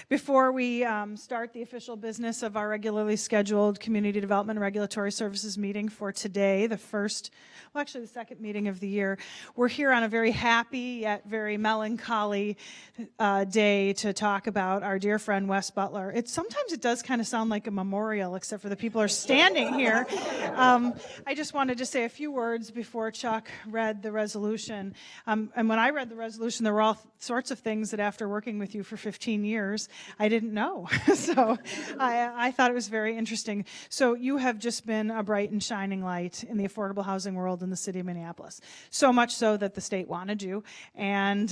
Before we start the official business of our regularly scheduled Community Development and Regulatory Services meeting for today, the second meeting of the year, we're here on a very happy yet very melancholy day to talk about our dear friend Wes Butler. Sometimes it does kind of sound like a memorial, except for the people are standing here. I just wanted to say a few words before Chuck read the resolution. And when I read the resolution, there were all sorts of things that after working with you for 15 years, I didn't know. So I thought it was very interesting. So you have just been a bright and shining light in the affordable housing world in the city of Minneapolis. So much so that the state wanted you. And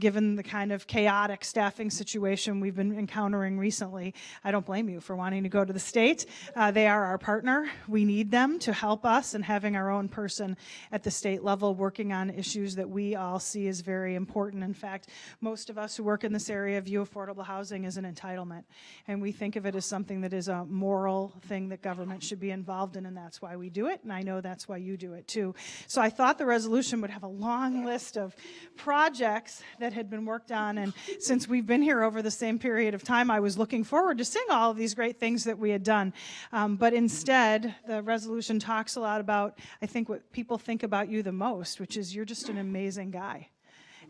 given the kind of chaotic staffing situation we've been encountering recently, I don't blame you for wanting to go to the state. They are our partner. We need them to help us, and having our own person at the state level working on issues that we all see as very important. In fact, most of us who work in this area view affordable housing as an entitlement, and we think of it as something that is a moral thing that government should be involved in, and that's why we do it, and I know that's why you do it too. So I thought the resolution would have a long list of projects that had been worked on, and since we've been here over the same period of time, I was looking forward to seeing all of these great things that we had done. But instead, the resolution talks a lot about, I think, what people think about you the most, which is you're just an amazing guy,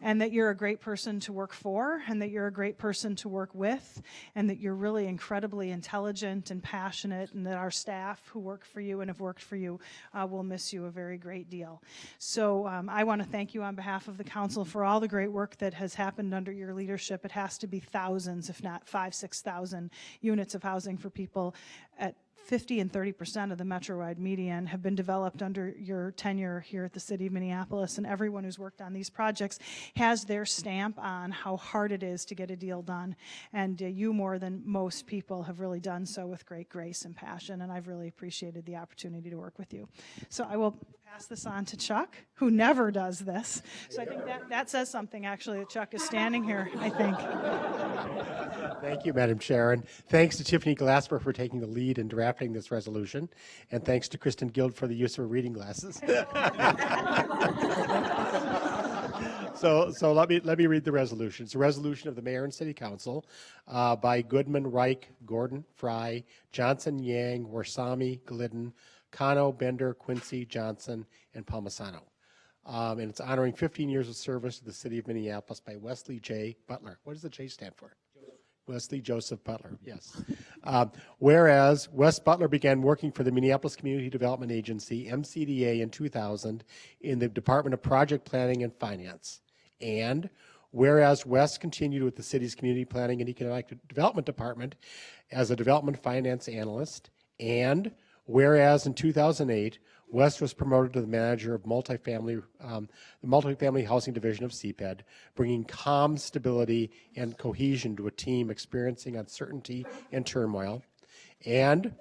and that you're a great person to work for, and that you're a great person to work with, and that you're really incredibly intelligent and passionate, and that our staff who work for you and have worked for you will miss you a very great deal. So I want to thank you on behalf of the council for all the great work that has happened under your leadership. It has to be thousands, if not 5,000, 6,000 units of housing for people at 50 and 30% of the metro-wide median have been developed under your tenure here at the city of Minneapolis, and everyone who's worked on these projects has their stamp on how hard it is to get a deal done, and you, more than most people, have really done so with great grace and passion, and I've really appreciated the opportunity to work with you. So I will pass this on to Chuck, who never does this. So I think that says something, actually, that Chuck is standing here, I think. Thank you, Madam Chair, and thanks to Tiffany Glasper for taking the lead in drafting this resolution, and thanks to Kristen Guild for the use of her reading glasses. So let me read the resolution. It's a resolution of the Mayor and City Council by Goodman, Reich, Gordon, Fry, Johnson, Yang, Warsami, Glidden, Kano, Bender, Quincy, Johnson, and Palmisano. And it's honoring 15 years of service to the city of Minneapolis by Wesley J. Butler. What does the J stand for? Wesley Joseph Butler, yes. Whereas Wes Butler began working for the Minneapolis Community Development Agency, MCDA, in 2000 in the Department of Project Planning and Finance. And whereas Wes continued with the city's Community Planning and Economic Development Department as a development finance analyst. And whereas in 2008, Wes was promoted to the manager of the multifamily housing division of CPED, bringing calm, stability, and cohesion to a team experiencing uncertainty and turmoil. And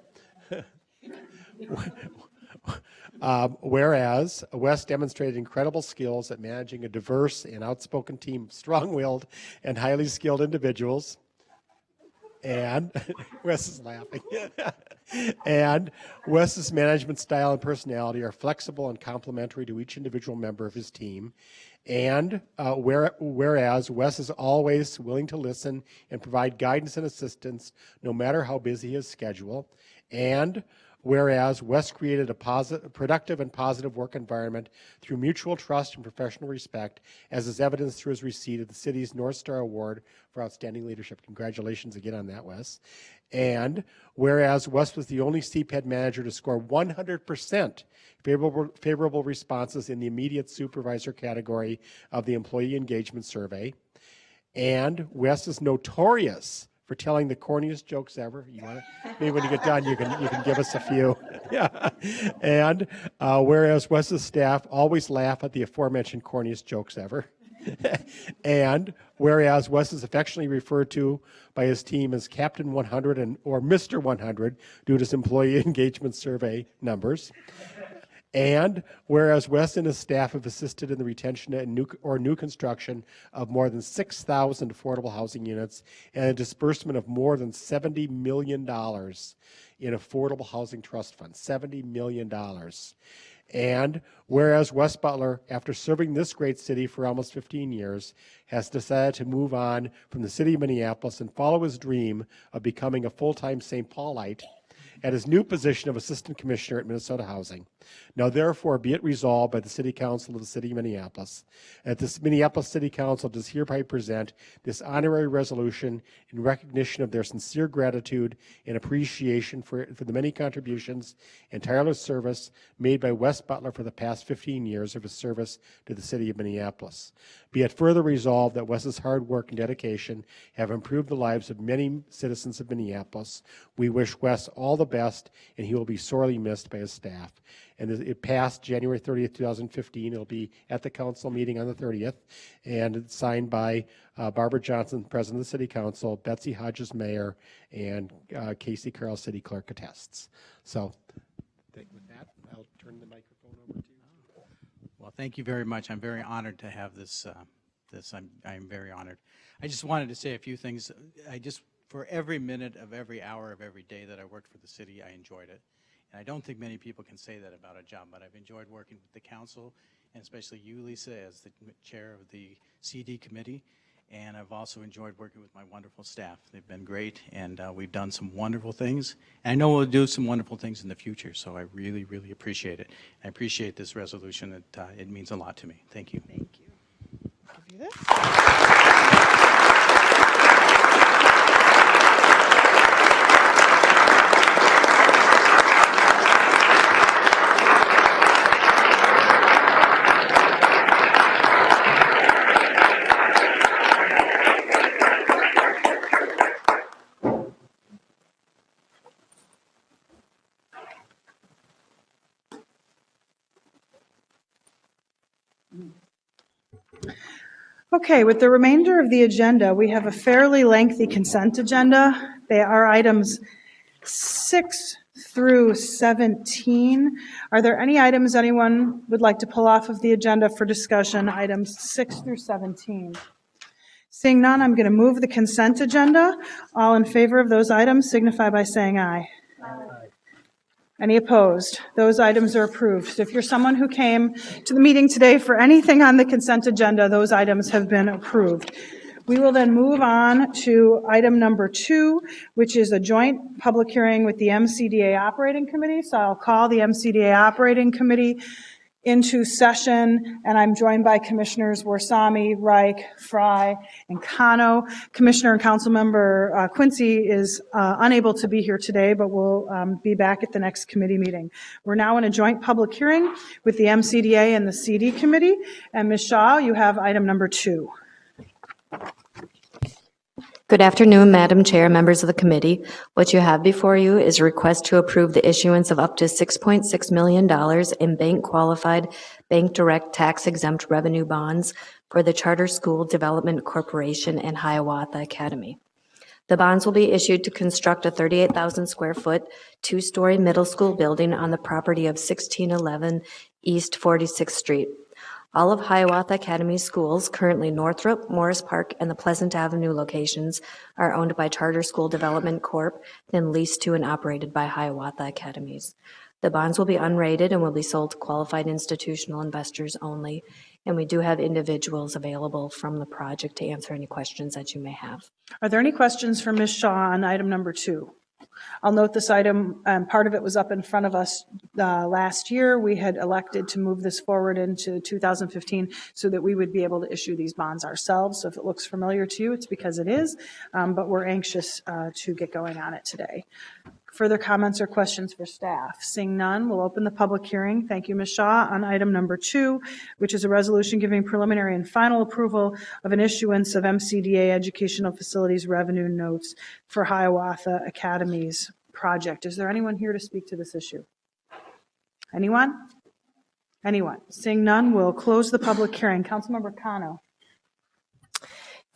whereas Wes demonstrated incredible skills at managing a diverse and outspoken team of strong-willed and highly skilled individuals. And Wes is laughing. And Wes's management style and personality are flexible and complementary to each individual member of his team. And whereas Wes is always willing to listen and provide guidance and assistance, no matter how busy his schedule. And whereas Wes created a productive and positive work environment through mutual trust and professional respect, as is evidenced through his receipt of the city's North Star Award for Outstanding Leadership. Congratulations again on that, Wes. And whereas Wes was the only CPED manager to score 100% favorable responses in the immediate supervisor category of the Employee Engagement Survey. And Wes is notorious for telling the corniest jokes ever. Maybe when you get done, you can give us a few. Yeah. And whereas Wes's staff always laugh at the aforementioned corniest jokes ever. And whereas Wes is affectionately referred to by his team as Captain 100 or Mr. 100 due to his employee engagement survey numbers. And whereas Wes and his staff have assisted in the retention and new construction of more than 6,000 affordable housing units and a disbursement of more than $70 million in affordable housing trust funds, $70 million. And whereas Wes Butler, after serving this great city for almost 15 years, has decided to move on from the city of Minneapolis and follow his dream of becoming a full-time St. Paulite at his new position of Assistant Commissioner at Minnesota Housing. Now therefore be it resolved by the City Council of the City of Minneapolis that this Minneapolis City Council does hereby present this honorary resolution in recognition of their sincere gratitude and appreciation for the many contributions and tireless service made by Wes Butler for the past 15 years of his service to the City of Minneapolis. Be it further resolved that Wes's hard work and dedication have improved the lives of many citizens of Minneapolis. We wish Wes all the best, and he will be sorely missed by his staff. And it passed January 30th, 2015. It'll be at the council meeting on the 30th, and it's signed by Barbara Johnson, President of the City Council, Betsy Hodges, Mayor, and Casey Carroll, City Clerk, attests. So with that, I'll turn the microphone over to you. Well, thank you very much. I'm very honored to have this. I'm very honored. I just wanted to say a few things. For every minute of every hour of every day that I worked for the city, I enjoyed it. And I don't think many people can say that about a job, but I've enjoyed working with the council, and especially you, Lisa, as the chair of the CD committee. And I've also enjoyed working with my wonderful staff. They've been great, and we've done some wonderful things. And I know we'll do some wonderful things in the future, so I really, really appreciate it. I appreciate this resolution. It means a lot to me. Thank you. Thank you. I'll give you this. Okay, with the remainder of the agenda, we have a fairly lengthy consent agenda. They are items 6 through 17. Are there any items anyone would like to pull off of the agenda for discussion, items 6 through 17? Seeing none, I'm going to move the consent agenda. All in favor of those items signify by saying aye. Aye. Any opposed? Those items are approved. So if you're someone who came to the meeting today for anything on the consent agenda, those items have been approved. We will then move on to item number 2, which is a joint public hearing with the MCDA Operating Committee. So I'll call the MCDA Operating Committee into session, and I'm joined by Commissioners Warsami, Reich, Fry, and Cano. Commissioner and Council Member Quincy is unable to be here today, but will be back at the next committee meeting. We're now in a joint public hearing with the MCDA and the CD Committee. And Ms. Shaw, you have item number 2. Good afternoon, Madam Chair, members of the committee. What you have before you is a request to approve the issuance of up to $6.6 million in bank-qualified, bank-direct tax-exempt revenue bonds for the Charter School Development Corporation and Hiawatha Academy. The bonds will be issued to construct a 38,000 square foot, 2-story middle school building on the property of 1611 East 46th Street. All of Hiawatha Academy schools, currently Northrop, Morris Park, and the Pleasant Avenue locations, are owned by Charter School Development Corp., then leased to and operated by Hiawatha Academies. The bonds will be unrated and will be sold to qualified institutional investors only, and we do have individuals available from the project to answer any questions that you may have. Are there any questions for Ms. Shaw on item number 2? I'll note this item, part of it was up in front of us last year. We had elected to move this forward into 2015 so that we would be able to issue these bonds ourselves. So if it looks familiar to you, it's because it is, but we're anxious to get going on it today. Further comments or questions for staff? Seeing none, we'll open the public hearing. Thank you, Ms. Shaw. On item number 2, which is a resolution giving preliminary and final approval of an issuance of MCDA Educational Facilities Revenue Notes for Hiawatha Academy's project. Is there anyone here to speak to this issue? Anyone? Anyone? Seeing none, we'll close the public hearing. Councilmember Cano.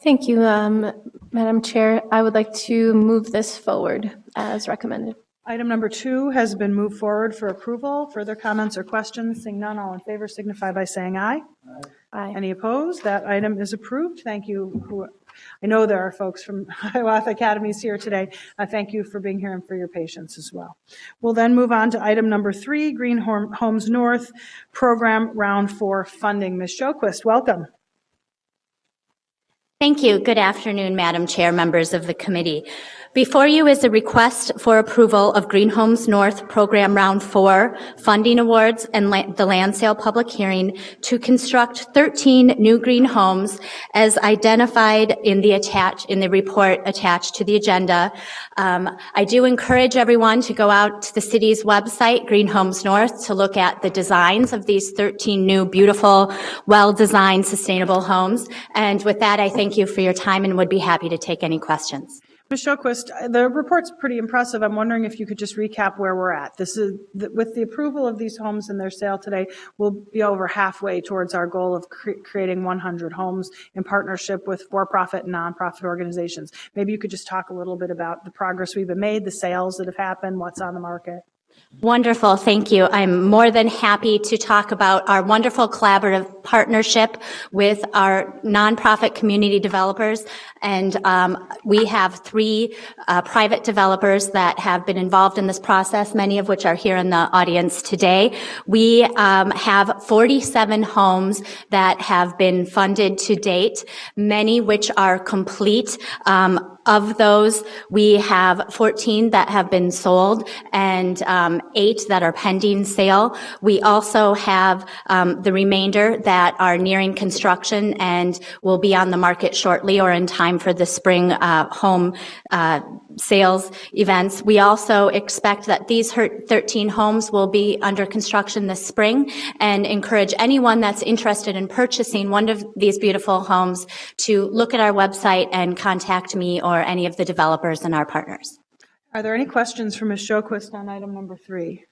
Thank you, Madam Chair. I would like to move this forward as recommended. Item number 2 has been moved forward for approval. Further comments or questions? Seeing none, all in favor signify by saying aye. Aye. Any opposed? That item is approved. Thank you I know there are folks from Hiawatha Academies here today. Thank you for being here and for your patience as well. We'll then move on to item number 3, Green Homes North Program Round 4 funding. Ms. Sjoquist, welcome. Thank you. Good afternoon, Madam Chair, members of the committee. Before you is a request for approval of Green Homes North Program Round 4 funding awards and the land sale public hearing to construct 13 new green homes as identified in the report attached to the agenda. I do encourage everyone to go out to the city's website, Green Homes North, to look at the designs of these 13 new, beautiful, well-designed, sustainable homes. And with that, I thank you for your time and would be happy to take any questions. Ms. Sjoquist, the report's pretty impressive. I'm wondering if you could just recap where we're at. This is, with the approval of these homes and their sale today, we'll be over halfway towards our goal of creating 100 homes in partnership with for-profit and nonprofit organizations. Maybe you could just talk a little bit about the progress we've made, the sales that have happened, what's on the market. Wonderful. Thank you. I'm more than happy to talk about our wonderful collaborative partnership with our nonprofit community developers. And we have 3 private developers that have been involved in this process, many of which are here in the audience today. We have 47 homes that have been funded to date, many which are complete. Of those, we have 14 that have been sold and 8 that are pending sale. We also have the remainder that are nearing construction and will be on the market shortly or in time for the spring home sales events. We also expect that these 13 homes will be under construction this spring and encourage anyone that's interested in purchasing one of these beautiful homes to look at our website and contact me or any of the developers and our partners. Are there any questions for Ms. Sjoquist on item number 3?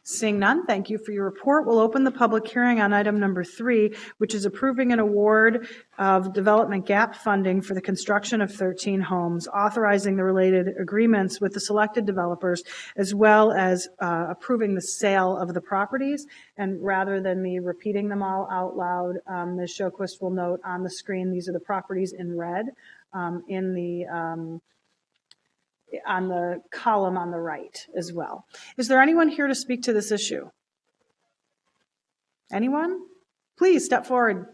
Seeing none, thank you for your report. We'll open the public hearing on item number 3, which is approving an award of development gap funding for the construction of 13 homes, authorizing the related agreements with the selected developers, as well as approving the sale of the properties. And rather than me repeating them all out loud, Ms. Sjoquist will note on the screen, these are the properties in red on the column on the right as well. Is there anyone here to speak to this issue? Anyone? Please step forward.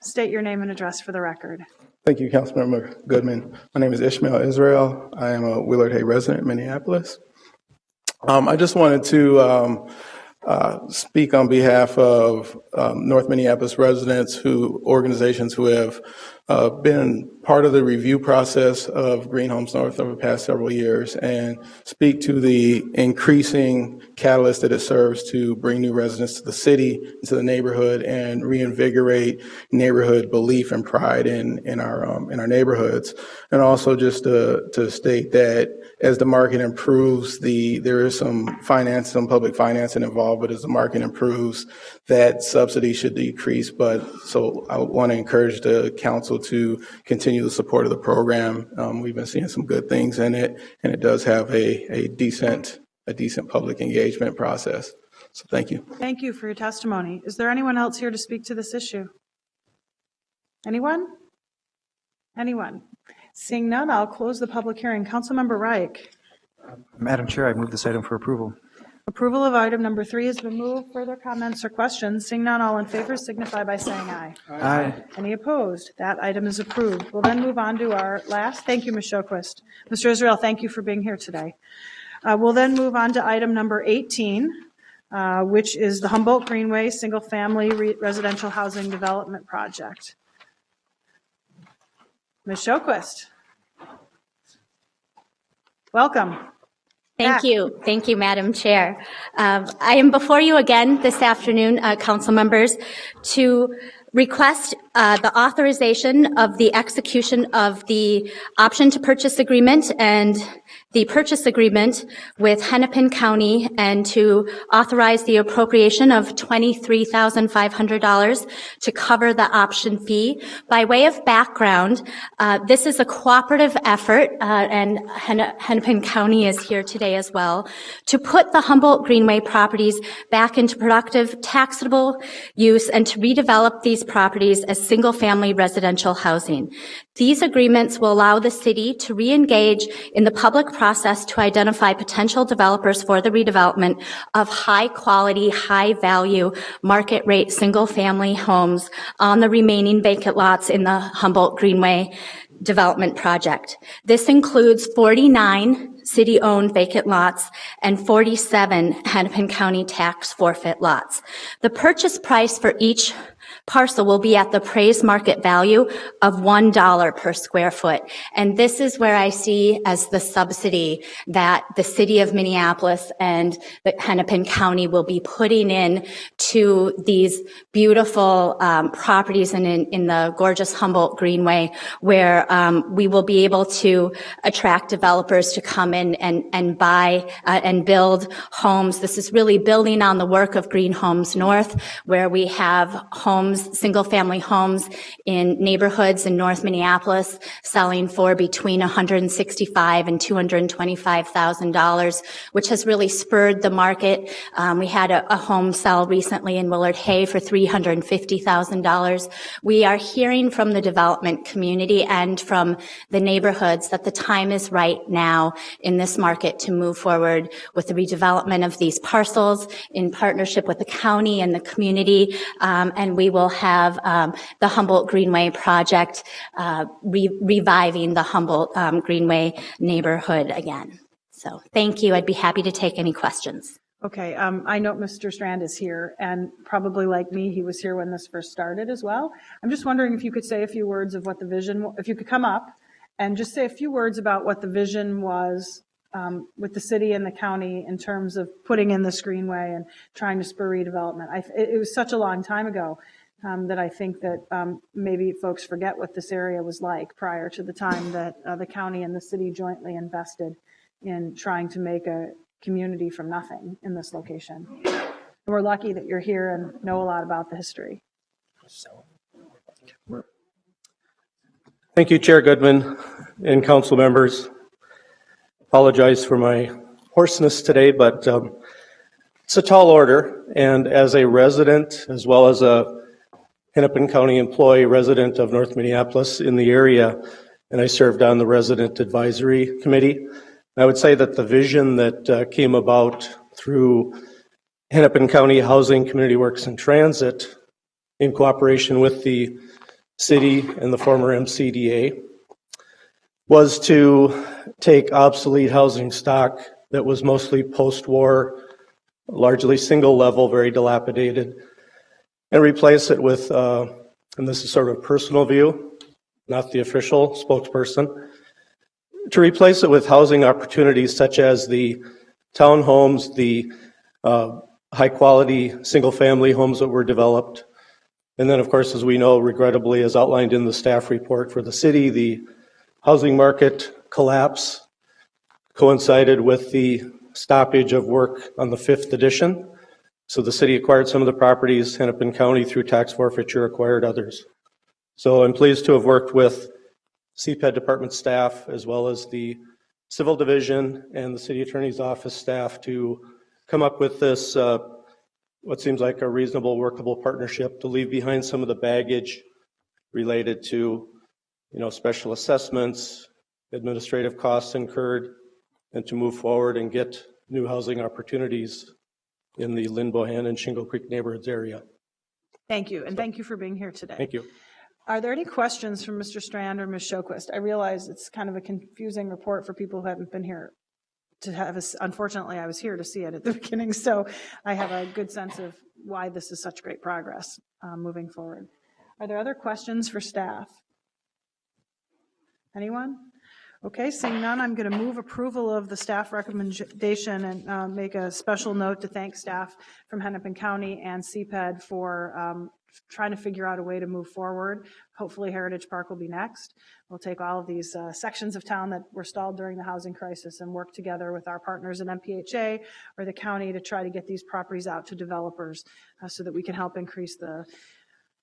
State your name and address for the record. Thank you, Councilmember Goodman. My name is Ishmael Israel. I am a Willard Hay resident in Minneapolis. I just wanted to speak on behalf of North Minneapolis residents, organizations who have been part of the review process of Green Homes North over the past several years, and speak to the increasing catalyst that it serves to bring new residents to the city, into the neighborhood, and reinvigorate neighborhood belief and pride in our neighborhoods. And also just to state that as the market improves, there is some public financing involved, but as the market improves, that subsidy should decrease. So I want to encourage the council to continue the support of the program. We've been seeing some good things in it, and it does have a decent public engagement process. So thank you. Thank you for your testimony. Is there anyone else here to speak to this issue? Anyone? Anyone? Seeing none, I'll close the public hearing. Councilmember Reich. Madam Chair, I move this item for approval. Approval of item number 3 has been moved. Further comments or questions? Seeing none, all in favor signify by saying aye. Aye. Any opposed? That item is approved. We'll then move on to our last. Thank you, Ms. Sjoquist. Mr. Israel, thank you for being here today. We'll then move on to item number 18, which is the Humboldt Greenway Single Family Residential Housing Development Project. Ms. Sjoquist. Welcome. Thank you. Thank you, Madam Chair. I am before you again this afternoon, council members, to request the authorization of the execution of the option to purchase agreement and the purchase agreement with Hennepin County and to authorize the appropriation of $23,500 to cover the option fee. By way of background, this is a cooperative effort, and Hennepin County is here today as well, to put the Humboldt Greenway properties back into productive, taxable use and to redevelop these properties as single-family residential housing. These agreements will allow the city to re-engage in the public process to identify potential developers for the redevelopment of high-quality, high-value, market-rate single-family homes on the remaining vacant lots in the Humboldt Greenway development project. This includes 49 city-owned vacant lots and 47 Hennepin County tax forfeit lots. The purchase price for each parcel will be at the appraised market value of $1 per square foot. And this is where I see as the subsidy that the city of Minneapolis and the Hennepin County will be putting in to these beautiful properties in the gorgeous Humboldt Greenway, where we will be able to attract developers to come in and buy and build homes. This is really building on the work of Green Homes North, where we have homes, single-family homes in neighborhoods in North Minneapolis selling for between $165,000 and $225,000, which has really spurred the market. We had a home sell recently in Willard Hay for $350,000. We are hearing from the development community and from the neighborhoods that the time is right now in this market to move forward with the redevelopment of these parcels in partnership with the county and the community, and we will have the Humboldt Greenway project reviving the Humboldt Greenway neighborhood again. So thank you. I'd be happy to take any questions. Okay, I know Mr. Strand is here, and probably like me, he was here when this first started as well. I'm just wondering if you could say a few words of what the vision, if you could come up and just say a few words about what the vision was with the city and the county in terms of putting in this greenway and trying to spur redevelopment. It was such a long time ago that I think that maybe folks forget what this area was like prior to the time that the county and the city jointly invested in trying to make a community from nothing in this location. We're lucky that you're here and know a lot about the history. Thank you, Chair Goodman and council members. Apologize for my hoarseness today, but it's a tall order. And as a resident, as well as a Hennepin County employee, resident of North Minneapolis in the area, and I served on the Resident Advisory Committee, I would say that the vision that came about through Hennepin County Housing, Community Works, and Transit in cooperation with the city and the former MCDA was to take obsolete housing stock that was mostly post-war, largely single level, very dilapidated, and replace it with, and this is sort of a personal view, not the official spokesperson, to replace it with housing opportunities such as the townhomes, the high-quality single-family homes that were developed. And then, of course, as we know, regrettably, as outlined in the staff report for the city, the housing market collapse coincided with the stoppage of work on the 5th edition. So the city acquired some of the properties, Hennepin County through tax forfeiture acquired others. So I'm pleased to have worked with CPED department staff as well as the civil division and the city attorney's office staff to come up with this what seems like a reasonable, workable partnership to leave behind some of the baggage related to, special assessments, administrative costs incurred, and to move forward and get new housing opportunities in the Lynn Bohan and Shingle Creek neighborhoods area. Thank you, and thank you for being here today. Thank you. Are there any questions from Mr. Strand or Ms. Sjoquist? I realize it's kind of a confusing report for people who haven't been here to have us. Unfortunately, I was here to see it at the beginning, so I have a good sense of why this is such great progress moving forward. Are there other questions for staff? Anyone? Okay, seeing none, I'm going to move approval of the staff recommendation and make a special note to thank staff from Hennepin County and CPED for trying to figure out a way to move forward. Hopefully Heritage Park will be next. We'll take all of these sections of town that were stalled during the housing crisis and work together with our partners in MPHA or the county to try to get these properties out to developers so that we can help increase the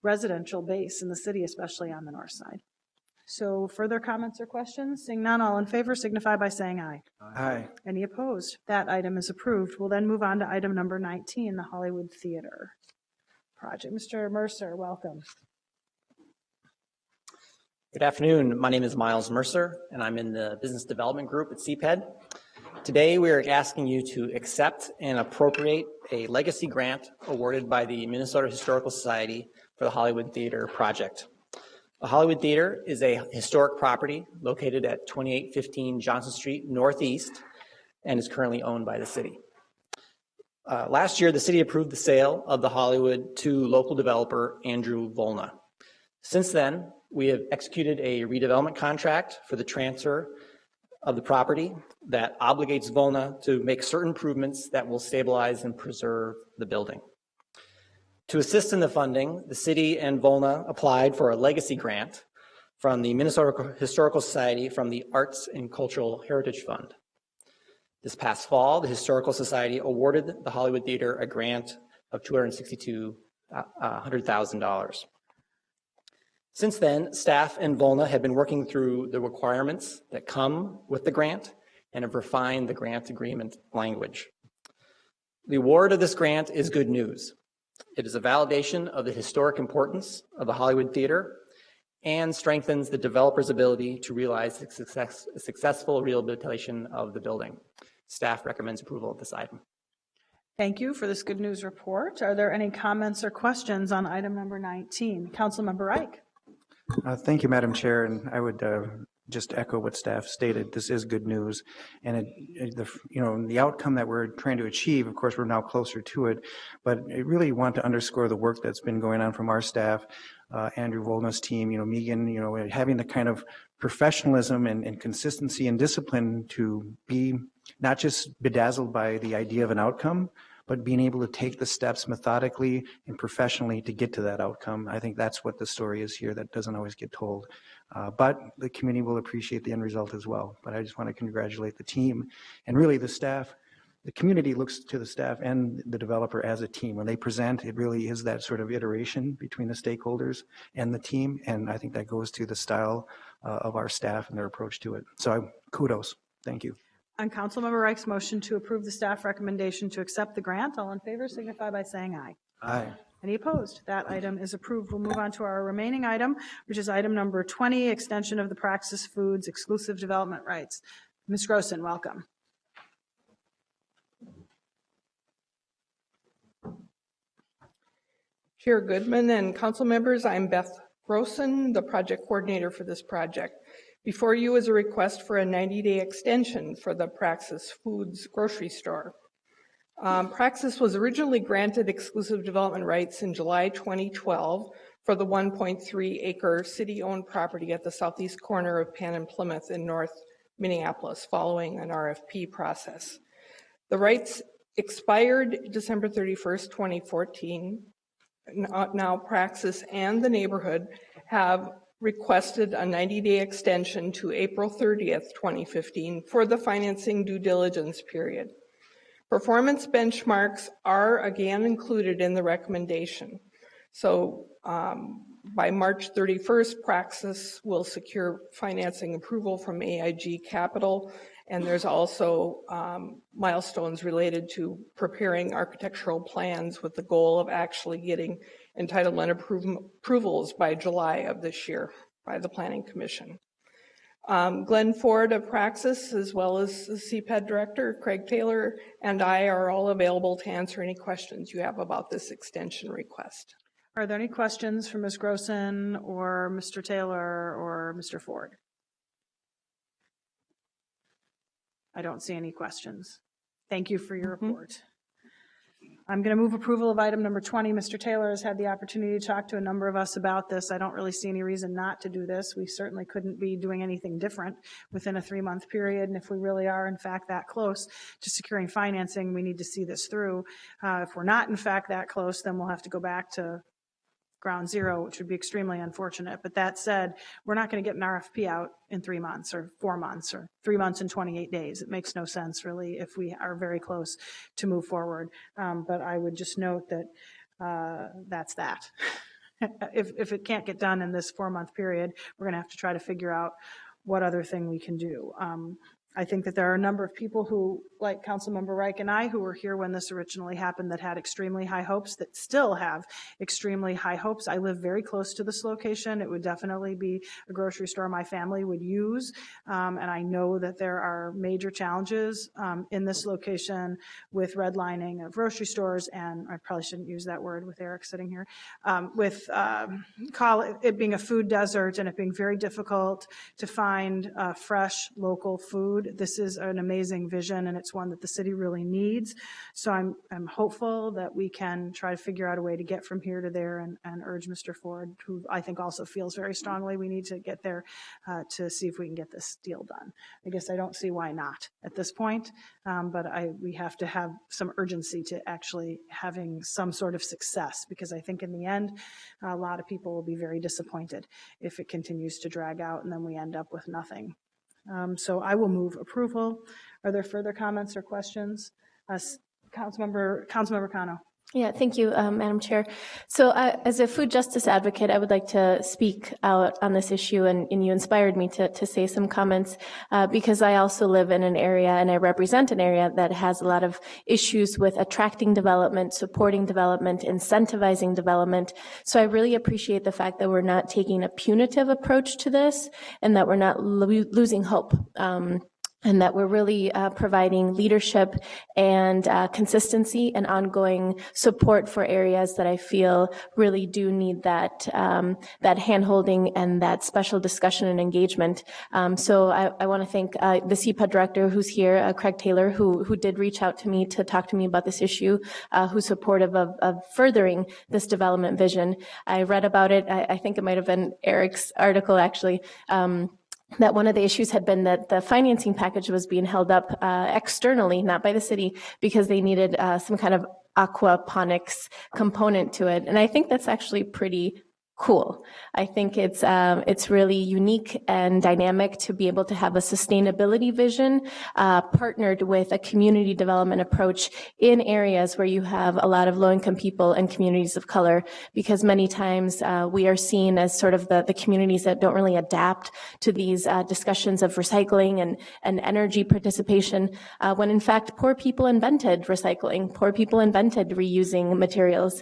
residential base in the city, especially on the north side. So further comments or questions? Seeing none, all in favor signify by saying aye. Aye. Any opposed? That item is approved. We'll then move on to item number 19, the Hollywood Theater project. Mr. Mercer, welcome. Good afternoon. My name is Miles Mercer, and I'm in the Business Development Group at CPED. Today, we are asking you to accept and appropriate a legacy grant awarded by the Minnesota Historical Society for the Hollywood Theater project. The Hollywood Theater is a historic property located at 2815 Johnson Street Northeast and is currently owned by the city. Last year, the city approved the sale of the Hollywood to local developer Andrew Volna. Since then, we have executed a redevelopment contract for the transfer of the property that obligates Volna to make certain improvements that will stabilize and preserve the building. To assist in the funding, the city and Volna applied for a legacy grant from the Minnesota Historical Society from the Arts and Cultural Heritage Fund. This past fall, the Historical Society awarded the Hollywood Theater a grant of $262,000. Since then, staff and Volna have been working through the requirements that come with the grant and have refined the grant agreement language. The award of this grant is good news. It is a validation of the historic importance of the Hollywood Theater and strengthens the developer's ability to realize the successful rehabilitation of the building. Staff recommends approval of this item. Thank you for this good news report. Are there any comments or questions on item number 19? Councilmember Reich. Thank you, Madam Chair, and I would just echo what staff stated. This is good news, and the outcome that we're trying to achieve, of course, we're now closer to it, but I really want to underscore the work that's been going on from our staff, Andrew Volna's team, Megan, having the kind of professionalism and consistency and discipline to be not just bedazzled by the idea of an outcome, but being able to take the steps methodically and professionally to get to that outcome. I think that's what the story is here that doesn't always get told. But the community will appreciate the end result as well. But I just want to congratulate the team and really the staff. The community looks to the staff and the developer as a team. When they present, it really is that sort of iteration between the stakeholders and the team. And I think that goes to the style of our staff and their approach to it. So kudos. Thank you. On Councilmember Reich's motion to approve the staff recommendation to accept the grant, all in favor signify by saying aye. Aye. Any opposed? That item is approved. We'll move on to our remaining item, which is item number 20, extension of the Praxis Foods exclusive development rights. Ms. Grossen, welcome. Chair Goodman and council members, I'm Beth Grossen, the project coordinator for this project. Before you is a request for a 90-day extension for the Praxis Foods grocery store. Praxis was originally granted exclusive development rights in July 2012 for the 1.3-acre city-owned property at the southeast corner of Penn and Plymouth in North Minneapolis following an RFP process. The rights expired December 31st, 2014. Now Praxis and the neighborhood have requested a 90-day extension to April 30th, 2015 for the financing due diligence period. Performance benchmarks are again included in the recommendation. So by March 31st, Praxis will secure financing approval from AIG Capital, and there's also milestones related to preparing architectural plans with the goal of actually getting entitlement approvals by July of this year by the Planning Commission. Glenn Ford of Praxis, as well as the CPED Director, Craig Taylor, and I are all available to answer any questions you have about this extension request. Are there any questions for Ms. Grossen or Mr. Taylor or Mr. Ford? I don't see any questions. Thank you for your report. I'm going to move approval of item number 20. Mr. Taylor has had the opportunity to talk to a number of us about this. I don't really see any reason not to do this. We certainly couldn't be doing anything different within a 3-month period. And if we really are, in fact, that close to securing financing, we need to see this through. If we're not, in fact, that close, then we'll have to go back to ground zero, which would be extremely unfortunate. But that said, we're not going to get an RFP out in 3 months or 4 months or 3 months and 28 days. It makes no sense, really, if we are very close to move forward. But I would just note that that's that. If it can't get done in this 4-month period, we're going to have to try to figure out what other thing we can do. I think that there are a number of people who, like Councilmember Reich and I, who were here when this originally happened, that had extremely high hopes, that still have extremely high hopes. I live very close to this location. It would definitely be a grocery store my family would use. And I know that there are major challenges in this location with redlining of grocery stores, and I probably shouldn't use that word with Eric sitting here, with it being a food desert and it being very difficult to find fresh local food. This is an amazing vision, and it's one that the city really needs. So I'm hopeful that we can try to figure out a way to get from here to there, and urge Mr. Ford, who I think also feels very strongly we need to get there, to see if we can get this deal done. I guess I don't see why not at this point, but we have to have some urgency to actually having some sort of success, because I think in the end, a lot of people will be very disappointed if it continues to drag out and then we end up with nothing. So I will move approval. Are there further comments or questions? Councilmember Cano. Yeah, thank you, Madam Chair. So as a food justice advocate, I would like to speak out on this issue, and you inspired me to say some comments because I also live in an area and I represent an area that has a lot of issues with attracting development, supporting development, incentivizing development. So I really appreciate the fact that we're not taking a punitive approach to this and that we're not losing hope. And that we're really providing leadership and consistency and ongoing support for areas that I feel really do need that hand-holding and that special discussion and engagement. So I want to thank the CPUD director who's here, Craig Taylor, who did reach out to me to talk to me about this issue, who's supportive of furthering this development vision. I read about it. I think it might have been Eric's article, actually. That one of the issues had been that the financing package was being held up externally, not by the city, because they needed some kind of aquaponics component to it. And I think that's actually pretty cool. I think it's really unique and dynamic to be able to have a sustainability vision partnered with a community development approach in areas where you have a lot of low-income people and communities of color, because many times we are seen as sort of the communities that don't really adapt to these discussions of recycling and energy participation, when in fact poor people invented recycling, poor people invented reusing materials.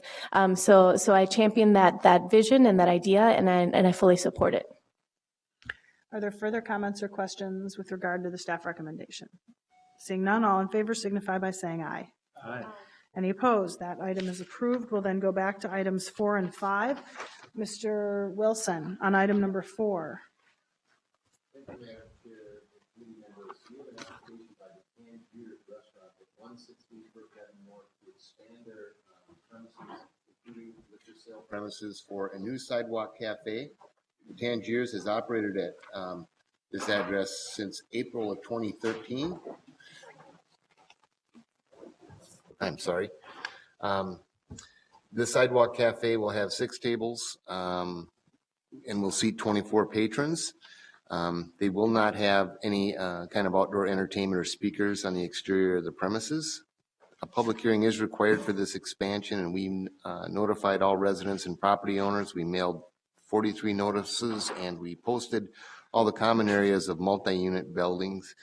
So I champion that vision and that idea, and I fully support it. Are there further comments or questions with regard to the staff recommendation? Seeing none, all in favor signify by saying aye. Aye. Any opposed? That item is approved. We'll then go back to items 4 and 5. Mr. Wilson, on item number 4. Thank you, Madam Chair, committee members. We have an application by the Canned Beers Restaurant at 116 First Avenue North to expand their premises, including liquor sale premises, for a new sidewalk cafe. Tangiers has operated at this address since April of 2013. I'm sorry. The sidewalk cafe will have 6 tables and will seat 24 patrons. They will not have any kind of outdoor entertainment or speakers on the exterior of the premises. A public hearing is required for this expansion, and we notified all residents and property owners. We mailed 43 notices, and we posted all the common areas of multi-unit buildings.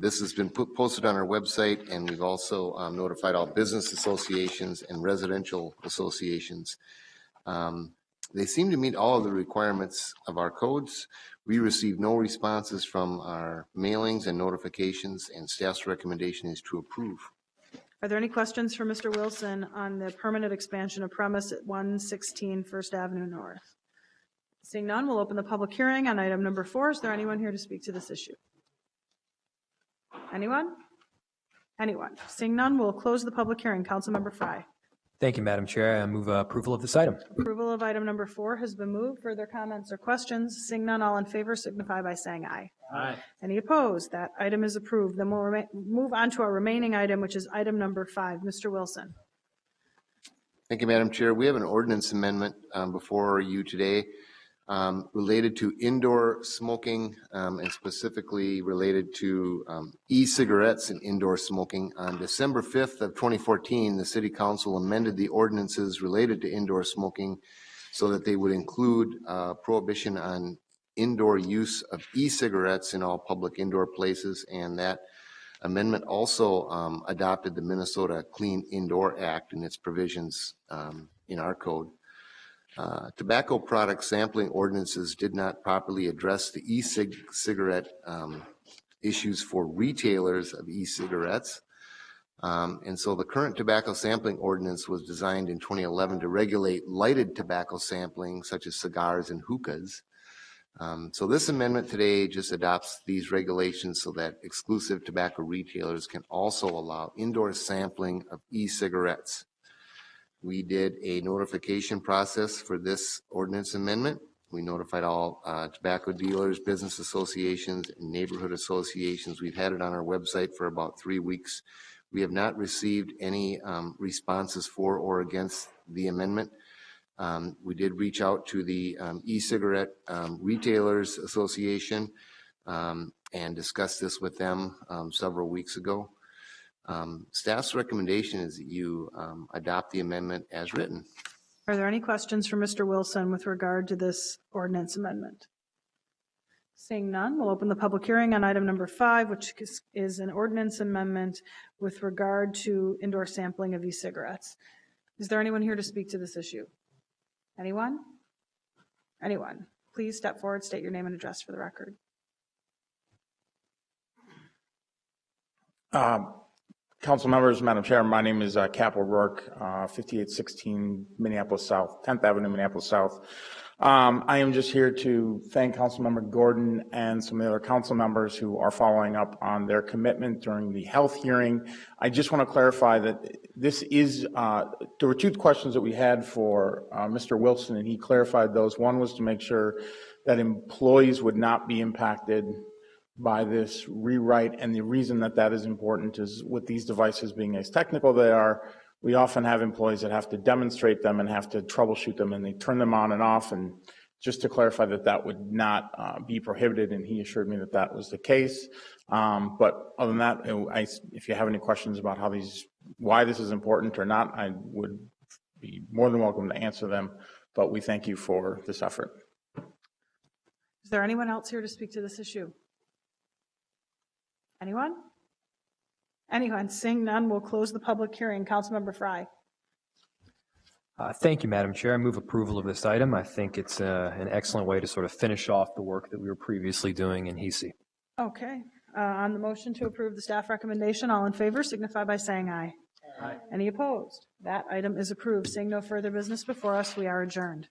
This has been posted on our website, and we've also notified all business associations and residential associations. They seem to meet all of the requirements of our codes. We received no responses from our mailings and notifications, and staff's recommendation is to approve. Are there any questions for Mr. Wilson on the permanent expansion of premise at 116 First Avenue North? Seeing none, we'll open the public hearing on item number 4. Is there anyone here to speak to this issue? Anyone? Anyone? Seeing none, we'll close the public hearing. Councilmember Frye. Thank you, Madam Chair. I move approval of this item. Approval of item number 4 has been moved. Further comments or questions? Seeing none, all in favor signify by saying aye. Aye. Any opposed? That item is approved. Then we'll move on to our remaining item, which is item number 5. Mr. Wilson. Thank you, Madam Chair. We have an ordinance amendment before you today related to indoor smoking and specifically related to e-cigarettes and indoor smoking. On December 5th of 2014, the City Council amended the ordinances related to indoor smoking so that they would include prohibition on indoor use of e-cigarettes in all public indoor places, and that amendment also adopted the Minnesota Clean Indoor Act and its provisions in our code. Tobacco product sampling ordinances did not properly address the e-cigarette issues for retailers of e-cigarettes. And so the current tobacco sampling ordinance was designed in 2011 to regulate lighted tobacco sampling, such as cigars and hookahs. So this amendment today just adopts these regulations so that exclusive tobacco retailers can also allow indoor sampling of e-cigarettes. We did a notification process for this ordinance amendment. We notified all tobacco dealers, business associations, and neighborhood associations. We've had it on our website for about 3 weeks. We have not received any responses for or against the amendment. We did reach out to the e-cigarette Retailers Association and discussed this with them several weeks ago. Staff's recommendation is that you adopt the amendment as written. Are there any questions for Mr. Wilson with regard to this ordinance amendment? Seeing none, we'll open the public hearing on item number 5, which is an ordinance amendment with regard to indoor sampling of e-cigarettes. Is there anyone here to speak to this issue? Anyone? Anyone? Please step forward, state your name and address for the record. Council members, Madam Chair, my name is Cap O'Rourke, 5816 Minneapolis South, 10th Avenue, Minneapolis South. I am just here to thank Councilmember Gordon and some of the other council members who are following up on their commitment during the health hearing. I just want to clarify that this is, there were 2 questions that we had for Mr. Wilson, and he clarified those. One was to make sure that employees would not be impacted by this rewrite, and the reason that that is important is with these devices being as technical they are, we often have employees that have to demonstrate them and have to troubleshoot them, and they turn them on and off. And just to clarify that that would not be prohibited, and he assured me that that was the case. But other than that, if you have any questions about how why this is important or not, I would be more than welcome to answer them. But we thank you for this effort. Is there anyone else here to speak to this issue? Anyone? Anyone? Seeing none, we'll close the public hearing. Councilmember Frye. Thank you, Madam Chair. I move approval of this item. I think it's an excellent way to sort of finish off the work that we were previously doing in HESI. Okay. On the motion to approve the staff recommendation, all in favor signify by saying aye. Aye. Any opposed? That item is approved. Seeing no further business before us, we are adjourned.